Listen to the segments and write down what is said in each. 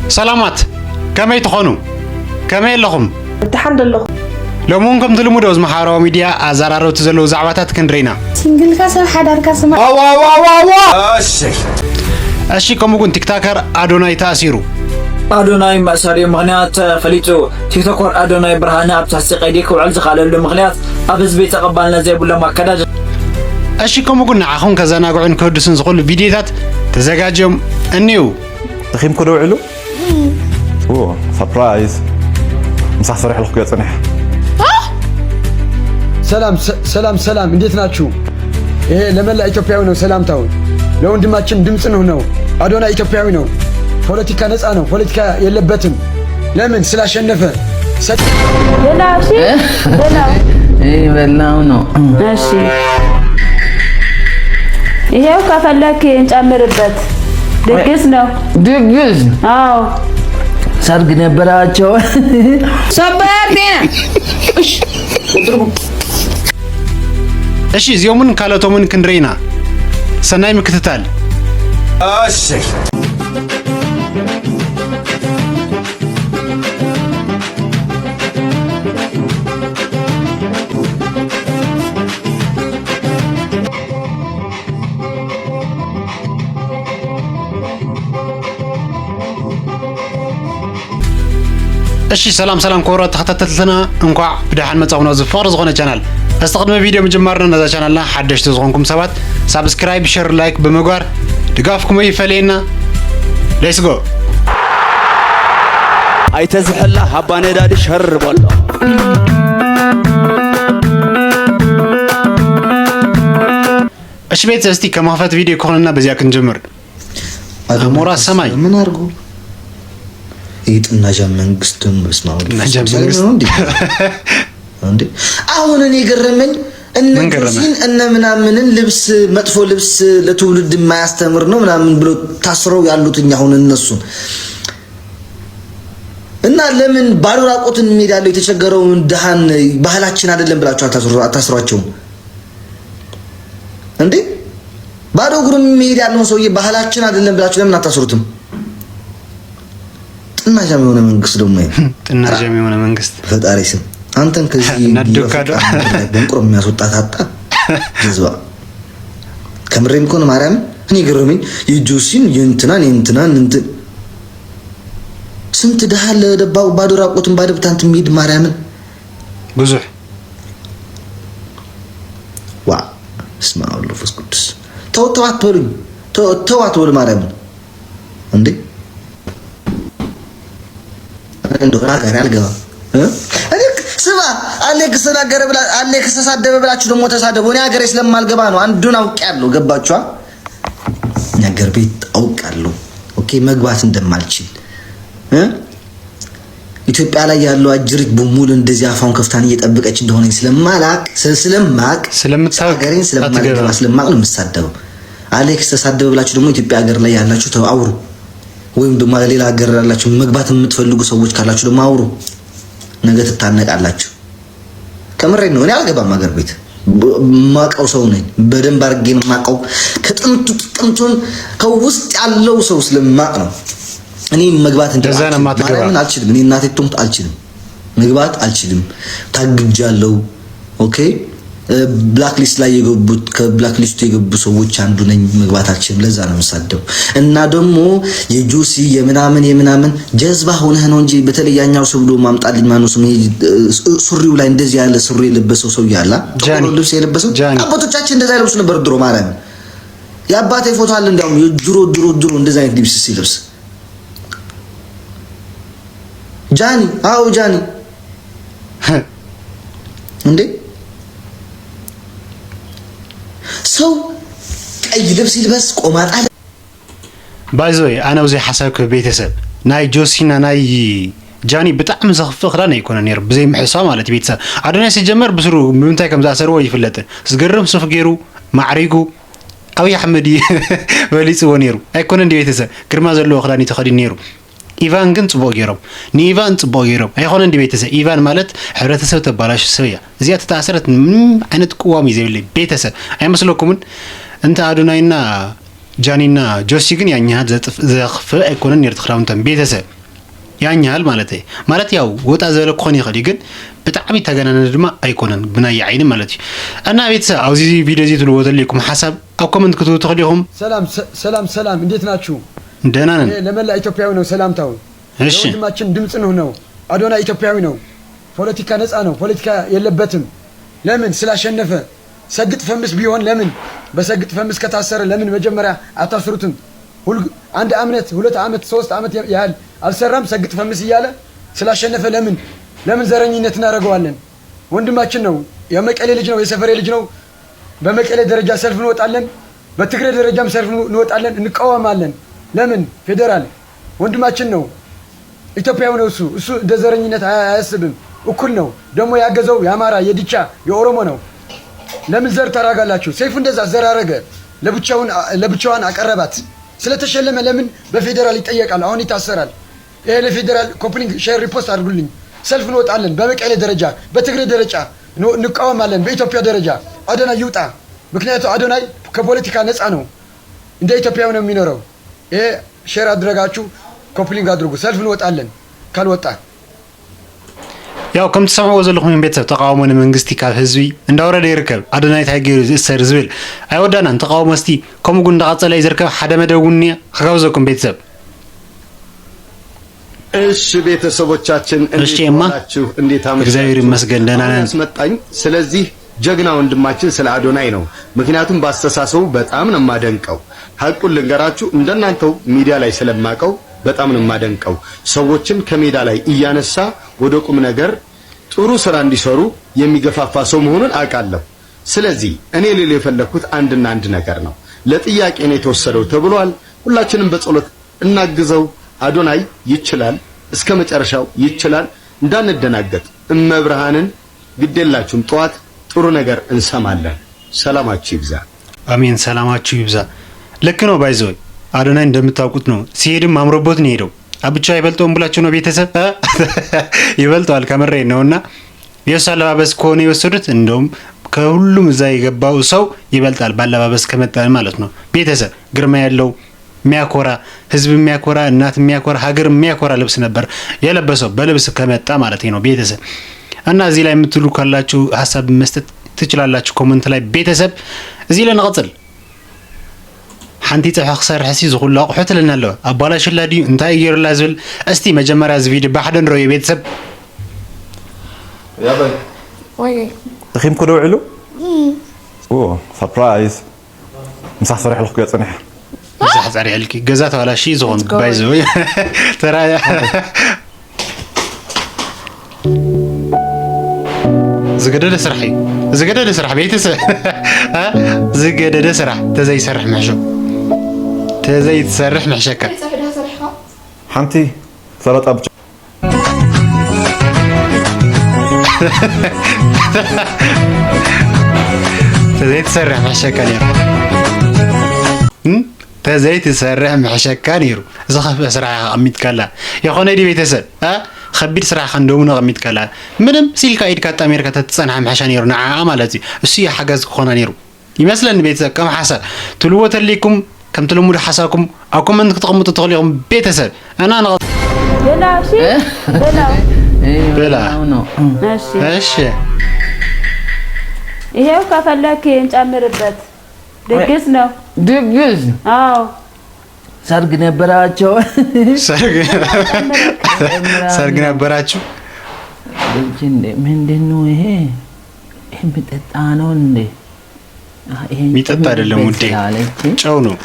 سلامات كمي تخونو كمي لكم الحمد لله لو ممكن تلمودو از محارو ميديا ازارارو تزلو زعباتات كندرينا سنجل كاسم حدار كاسم اشي كم كنت تكتاكر ادوناي تاسيرو ادوناي مساري مغنيات فليتو تيك توكر ادوناي برهانه ابتاسي قيديك وعلز قاللو مغنيات ابز بي تقبلنا زي بلا ماكداج اشي كم كنا عخون كزناغعن كودسن زقول فيديوهات تزغاجم انيو تخيم كدو علو اوه سربرايز مسح صريح الخيا صنيح ሰላም እንዴት ናችሁ? ይሄ ለመላ ኢትዮጵያዊ ነው ሰላምታው ለወንድማችን ድምጽ ነው አዶና ኢትዮጵያዊ ነው ፖለቲካ ነፃ ነው ፖለቲካ የለበትም ለምን ስላሸነፈ የላሺ በላው ነው እሺ ይሄው ከፈለክ እንጨምርበት ድግስ ነው ድግስ አዎ ሰርግ ነበራቸው ሰበርቲና እሺ እሺ ዚዮምን ካለቶምን ክንድሬና ሰናይ ምክትታል እሺ እሺ ሰላም ኮራ ተከታተልተና እንኳን ብዳህን መጻውና ዝፋር ዝሆነ ቻናል استخدم فيديو مجمرنا نذا شانلنا حدشت زغونكم سبات سبسكرايب شير لايك بمغوار دغافكم يفلينا ليتس جو اي تزحلا حبانه دادي شر بولو اش بيت استي كما فات فيديو كوننا بزيا كنجمر امورا سماي من ارغو يطنا መንግስቱም መስማው እንዴ አሁን እኔ ገረመኝ እነዚህን እነ ምናምንን ልብስ መጥፎ ልብስ ለትውልድ የማያስተምር ነው ምናምን ብሎ ታስረው ያሉትኛ አሁን እነሱ እና ለምን ባዶ ራቆትን ሜዳለው የተቸገረው ደሃን ባህላችን አይደለም ብላችሁ አታስሯቸው እንዴ ባዶ እግሩን ሜዳለው ሰውዬ ባህላችን አይደለም ብላችሁ ለምን አታስሩትም ጥናጃም የሆነ መንግስት ደግሞ ጥናጃም የሆነ መንግስት ፈጣሪ ስም አንተን ከዚህ ነድካዳ በንቁሮ የሚያስወጣት አጣ ጅዝባ ከምሬም ኮን ማርያም እኔ ገረመኝ የጆሲን የእንትናን እንት ስንት ደሃለ ደባው ባዶ ራቆትን ባደብታንት ሚድ ማርያምን ብዙ ዋ እስማው ለፈስ ቅዱስ ተዋት ወል ማርያምን እንዴ እንደሆነ ጋር አልገባ ስማ አሌክስ ተናገረ ብላ አሌክስ ተሳደበ ብላችሁ ደሞ ተሳደቡ እኔ ሀገሬ ስለማልገባ ነው አንዱን አውቄያለሁ ገባችኋ ነገር ቤት አውቃለሁ ኦኬ መግባት እንደማልችል ኢትዮጵያ ላይ ያለው አጅሪት በሙሉ እንደዚህ አፋውን ከፍታን እየጠበቀች እንደሆነ ሀገሬን ስለማልገባ ስለማቅ ነው የምሳደበው አሌክስ ተሳደበ ብላችሁ ደሞ ኢትዮጵያ ሀገር ላይ ያላችሁ ተአውሩ ወይም ደሞ ሌላ ሀገር ያላችሁ መግባት የምትፈልጉ ሰዎች ካላችሁ ደሞ አውሩ ነገ ተታነቃላችሁ ከምሬ ነው እኔ አልገባም ሀገር ቤት ማቀው ሰው ነኝ በደንብ አርጌን ማቀው ከጥንቱን ከውስጥ ያለው ሰው ስለማቅ ነው እኔ መግባት እንደዛና አልችልም እኔ እናቴ ትምት አልችልም መግባት አልችልም ታግጃለሁ ኦኬ ብላክ ሊስት ላይ የገቡት ከብላክ ሊስት የገቡ ሰዎች አንዱ ነኝ መግባት አልችልም ለዛ ነው የምሳደው እና ደግሞ የጁሲ የምናምን ጀዝባ ሆነህ ነው እንጂ በተለያኛው ሰው ብሎ ማምጣልኝ ማነው ስም ሱሪው ላይ እንደዚህ ያለ ሱሪ የለበሰው ሰው ያላ ጥቁር ልብስ የለበሰው አባቶቻችን እንደዛ ይለብሱ ነበር ድሮ ማለት ነው ያባቴ ፎቶ አለ እንደውም ድሮ እንደዛ አይነት ልብስ ሲለብስ ጃኒ እንዴ ሰው ቀይ ልብስ ይልበስ ቆማጣ ባይዞይ انا وزي حسابك ቤተሰብ ናይ ጆሲና ናይ ጃኒ በጣም ዘخفخ ዳና ይኮነ ነር በዘይ ምሕሳ ማለት ቤተሰብ አዶና ሲጀመር ብስሩ ምንታይ ከም ዛሰርዎ ይፍለጥ ስገርም ሱፍ ገይሩ ማዕሪጉ አብይ አህመድ ወሊጽ ወነሩ አይኮነ እንደ ቤተሰብ ግርማ ዘሎ خዳኒ ተኸዲን ነሩ ኢቫን ግን ጽቦ ገይሮም ኒቫን ጽቦ ገይሮም አይኮነ እንደ ቤተሰብ ኢቫን ማለት ህብረተሰብ ተባላሽ ሰውያ እዚያ ተታሰረት አይነት ቁዋም ይዘብል ቤተሰብ አይመስለኩምን እንተ አዶናይና ጃኒና ጆሲ ግን ያኛት ዘخف አይኮነ ነር ተخራውንተን ቤተሰብ ያኛል ማለት ያው ወጣ ዘለ ኮን ይኸዲ ግን በጣም ይተገናነ ድማ አይኮነን ብናይ አይን ማለት እና ቤተሰብ አውዚ ቪዲዮ ዚ ትልወተልኩም ሐሳብ አው ኮሜንት ክትቱ ተخليهم ሰላም እንዴት ናችሁ ደህና ነን ለመላ ኢትዮጵያዊ ነው ሰላምታው እሺ ወንድማችን ድምጽ ነው አዶናይ ኢትዮጵያዊ ነው ፖለቲካ ነፃ ነው ፖለቲካ የለበትም ለምን ስላሸነፈ ሰግጥ ፈምስ ቢሆን ለምን በሰግጥ ፈምስ ከታሰረ ለምን መጀመሪያ አታስሩትም ሁሉ አንድ አመት 2 አመት 3 አመት ያህል አልሰራም ሰግጥ ፈምስ ይያለ ስላሸነፈ ለምን ዘረኝነት እናደርገዋለን ወንድማችን ነው የመቀሌ ልጅ ነው የሰፈሬ ልጅ ነው በመቀሌ ደረጃ ሰልፍ እንወጣለን በትግሬ ደረጃም ሰልፍ እንወጣለን እንቃወማለን ለምን ፌደራል ወንድማችን ነው ኢትዮጵያዊ ነው እሱ ደዘረኝነት አያስብም እኩል ነው ደሞ ያገዘው ያማራ የዲቻ የኦሮሞ ነው ለምን ዘር ተራጋላችሁ ሰይፉ እንደዛ ዘር አረገ ለብቻዋን አቀረባት ስለተሸለመ ለምን በፌደራል ይጠየቃል አሁን ይታሰራል ይሄ ለፌደራል ኮፕሊንግ ሼር ሪፖስት አድርጉልኝ ሰልፍ እንወጣለን በመቀሌ ደረጃ በትግሬ ደረጃ እንቃወማለን በኢትዮጵያ ደረጃ አዶናይ ይውጣ ምክንያቱም አዶናይ ከፖለቲካ ነፃ ነው እንደ ኢትዮጵያው ነው የሚኖረው ይሄ ሼር አድርጋችሁ ኮፕሊንግ አድርጉ ሰልፍ እንወጣለን ካልወጣ ያው ከም ተሰምዑ ዘለኹም ቤተሰብ ተቃውሞ መንግስቲ ካብ ህዝቢ እንዳወረደ ይርከብ አዶናይ ታይገሩ ዝእሰር ዝብል አይወዳናን ተቃውሞ እስቲ ከምኡ ግን እንዳቀጸለ ይዝርከብ ሓደ መደቡን ከጋውዘኩም ቤተሰብ እሺ ቤተሰቦቻችን እንዴታችሁ እንዴት አመጣችሁ እግዚአብሔር ይመስገን ደህና ነን አስመጣኝ ስለዚህ ጀግና ወንድማችን ስለ አዶናይ ነው ምክንያቱም ባስተሳሰቡ በጣም ነው ማደንቀው ሐቁን ልንገራችሁ እንደናንተው ሚዲያ ላይ ስለማቀው በጣም ነው ማደንቀው ሰዎችን ከሜዳ ላይ እያነሳ ወደ ቁም ነገር ጥሩ ስራ እንዲሰሩ የሚገፋፋ ሰው መሆኑን አውቃለሁ ስለዚህ እኔ ልል የፈለኩት አንድና አንድ ነገር ነው ለጥያቄ ነው የተወሰደው ተብሏል ሁላችንም በጸሎት እናግዘው አዶናይ ይችላል እስከ መጨረሻው ይችላል እንዳንደናገጥ እመብርሃንን ግዴላችሁም ጧት ጥሩ ነገር እንሰማለን ሰላማችሁ ይብዛ አሜን ሰላማችሁ ይብዛ ለክ ነው ባይዘው አዶናይ እንደምታውቁት ነው ሲሄድም አምሮቦት ነው ሄደው አብቻ ይበልጠውን ብላችሁ ነው ቤተሰብ ይበልጣል ከመሬ ነውና የሰላባበስ ኮኔ የወሰዱት እንደውም ከሁሉም እዛ የገባው ሰው ይበልጣል ባለባበስ ከመጣን ማለት ነው ቤተሰብ ግርማ ያለው ሚያኮራ ህዝብ ሚያኮራ እናት ሚያኮራ ሀገር ሚያኮራ ልብስ ነበር የለበሰው በልብስ ከመጣ ማለት ነው ቤተሰብ እና እዚህ ላይ የምትሉ ካላችሁ ሐሳብ መስጠት ትችላላችሁ ኮሜንት ላይ ቤተሰብ እዚህ ላይ እንቀጥል ሓንቲ ጽሑፍ ክሰርሕ ሲ ዝኹሉ አቁሑት ለና አለው አባላሽላ ዲ እንታይ ይርላ ዝብል እስቲ መጀመሪያ እዚ ቪዲዮ ባሕደ ንረዮ ቤተሰብ يا بي ወይ تخيمكم دو علو اوه سربرايز مسح صريح لك يا صنيح مسح صريح لك جزات ولا شيء زون بايزو ترى زقدد سرحي زقدد سرح بيتس ها زقدد سرح تزي سرح محشو تزي تسرح محشكه حنتي سلطه ابو تزي تسرح محشكه نيرو تزي تسرح محشكه نيرو زخف اسرع قميت كلا يخونه دي بيتسب ها خبير سرع خندوم نغميت كلا منم سيلكا ايد كات امريكا تتصنع محشا نيرو نعا مالتي اسي حاجز خونا نيرو يمثلن بيتسب كم حسب تلوت لكم كم تلموا حسابكم او كومنت تقمطوا تغليهم بيتسب انا بلا شيء بلا ماشي ماشي ይሄው ከፈለክ እንጨምርበት ድግስ ነው ድግስ አዎ ሰርግ ነበራቸው ሰርግ ነበራችሁ ምንድነው ይሄ የሚጠጣ ነው እንዴ የሚጠጣ አይደለም ውዴ ጨው ነው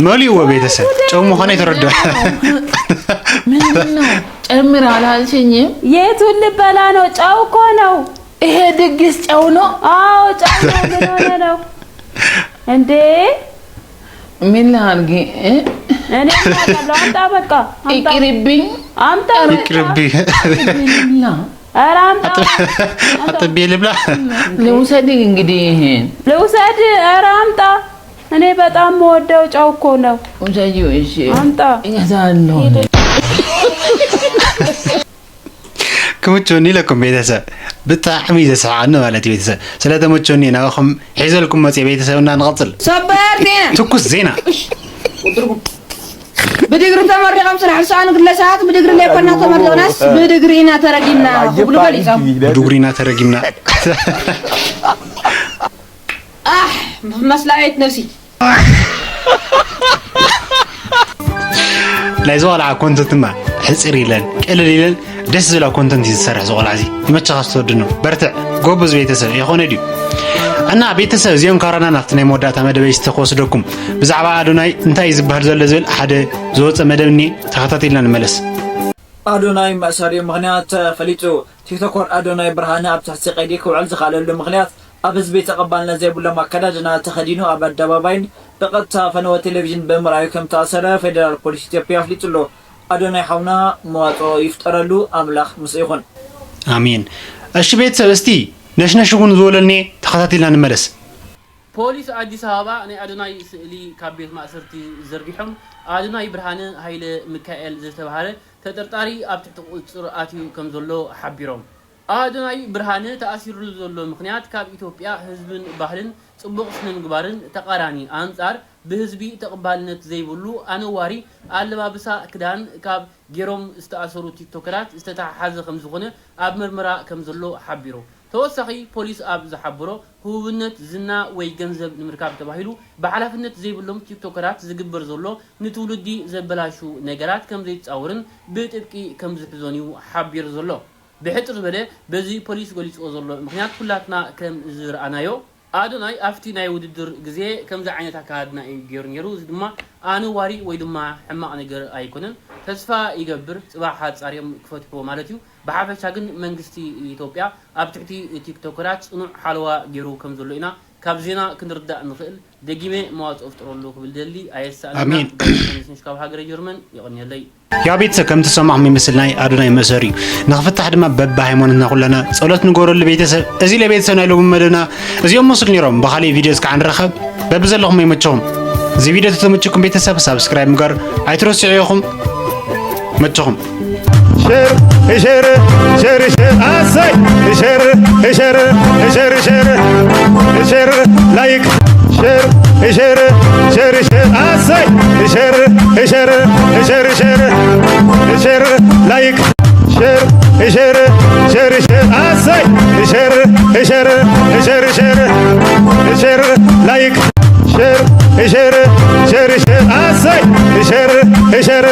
ሞሊው ቤተሰብ ጨው መሆነ የተረዳ ምንድነው ጨምር አላልሽኝም የቱን ልበላ ነው ጨው እኮ ነው ይሄ ድግስ ጨው ነው አዎ ጨው ነው ምን ሆነ ነው እንዴ ምን ላድርግ እኔ ማታለው አምጣ በቃ ይቅርብኝ አምጣ ይቅርብኝ ኧረ አምጣ አጥቤ ልብላ ልውሰድ እንግዲህ ይሄን ልውሰድ ኧረ አምጣ እኔ በጣም ወደው ጨው እኮ ነው ወሰጂው እሺ አምጣ እያዛለሁ كمتشوني لكم بيتسا بتاعمي زسعنا مالتي بيتسا سلاتمتشوني ناخم حيزلكم ماتي بيتسا ونا نغطل صبرتينا تكوس زينة بدقر تمرقم سرح سان قلسات بدقر لي كنا تمرقناس بدقرينا ترقينا قبل باليصام بدقرينا ترقينا مسلايت نفسي لا يزوال على كونتنت ما حصير يلن قلل يلن دس زلا كونتنت يسرح زوال عزي يمتخاس تودنو برتع ጎበዝ ቤተሰብ የሆነ ዲዩ እና ቤተሰብ ዚኦም ካራና ናፍትነ ሞዳታ መደበ ይስተኾስደኩም ብዛዕባ አዶናይ እንታይ ዝባህል ዘሎ ዝብል ሓደ ዝወፀ መደብኒ ተኸታተልና ንመለስ አዶናይ ማእሰሪ ምክንያት ፈሊጡ ቲክቶከር አዶናይ ብርሃነ ኣብ ታሕቲ ቀይዲ ክውዕል ዝኻለሉ ምክንያት ኣብ ህዝቢ ተቐባልነት ዘይብሎም ኣከዳድና ተኸዲኑ ኣብ ኣደባባይን ብቐጥታ ፈነወ ቴሌቪዥን ብምርኣዩ ከም ተኣሰረ ፌደራል ፖሊስ ኢትዮጵያ ኣፍሊጡሎ አዶናይ ሓውና መዋጦ ይፍጠረሉ ኣምላኽ ምስ ይኹን አሜን እሺ ቤተሰብ እስቲ ነሽነሽጉን ዝወለልኒ ተኸታተልና ንመለስ ፖሊስ አዲስ አበባ ናይ አዶናይ ስእሊ ካብ ቤት ማእሰርቲ ዘርጊሖም አዶናይ ብርሃነ ሃይለ ሚካኤል ዝተባሃለ ተጠርጣሪ ኣብ ትሕቲ ቁፅር ኣትዩ ከም ዘሎ ሓቢሮም አዶናይ ብርሃነ ተኣሲሩሉ ዘሎ ምክንያት ካብ ኢትዮጵያ ህዝብን ባህልን ጽቡቕ ስነ ምግባርን ተቃራኒ አንጻር በህዝቢ ተቀባልነት ዘይብሉ ኣነዋሪ አለባብሳ ክዳን ካብ ጌሮም ዝተኣሰሩ ቲክቶከራት ዝተተሓሓዘ ከም ዝኾነ ኣብ ምርመራ ከም ዘሎ ሓቢሩ ተወሳኺ ፖሊስ ኣብ ዝሓብሮ ህውብነት ዝና ወይ ገንዘብ ንምርካብ ተባሂሉ ብሓላፍነት ዘይብሎም ቲክቶከራት ዝግበር ዘሎ ንትውልዲ ዘበላሹ ነገራት ከም ዘይጻውርን ብጥብቂ ከም ዝሕዞን እዩ ሓቢሩ ዘሎ بحتر بله بزي بوليس قليش أوزله مخنيات كلاتنا كم زر أنايو أدوناي أفتي ناي وددر جزء كم زعينة كادنا يجرن يروز دما أنا واري ويدما حما أنا جر أيكونن تسفى يجبر واحد صاريم كفوت بو مالتيو بحافظ شاغن منغستي إثيوبيا أبتعتي تيك توكرات إنه حلوة جرو كم زلوينا كابزينا كنردا نخيل دقيمة مواد أفترولو بالدلي أيسا أمين نشكاو هاجر جرمن يغني لي يا بيت كم تسمع من مثلنا أدوناي مساري نخفتح دم ببا هيموننا كلنا صلات نقول لبيتسب أزي لبيتسنا لو مدنا أزي يوم مصر نيرهم بخلي فيديوز كعن رخب ببزلهم يمتشهم زي فيديو تتمتشكم بيتسب سبسكرايب مقر عيتروس يعيهم متشهم شير شير شير شير أساي شير شير شير شير شير لايك شير شير شير شير أساي شير شير شير شير شير لايك شير شير شير شير أساي شير شير شير شير شير لايك شير شير شير شير أساي شير شير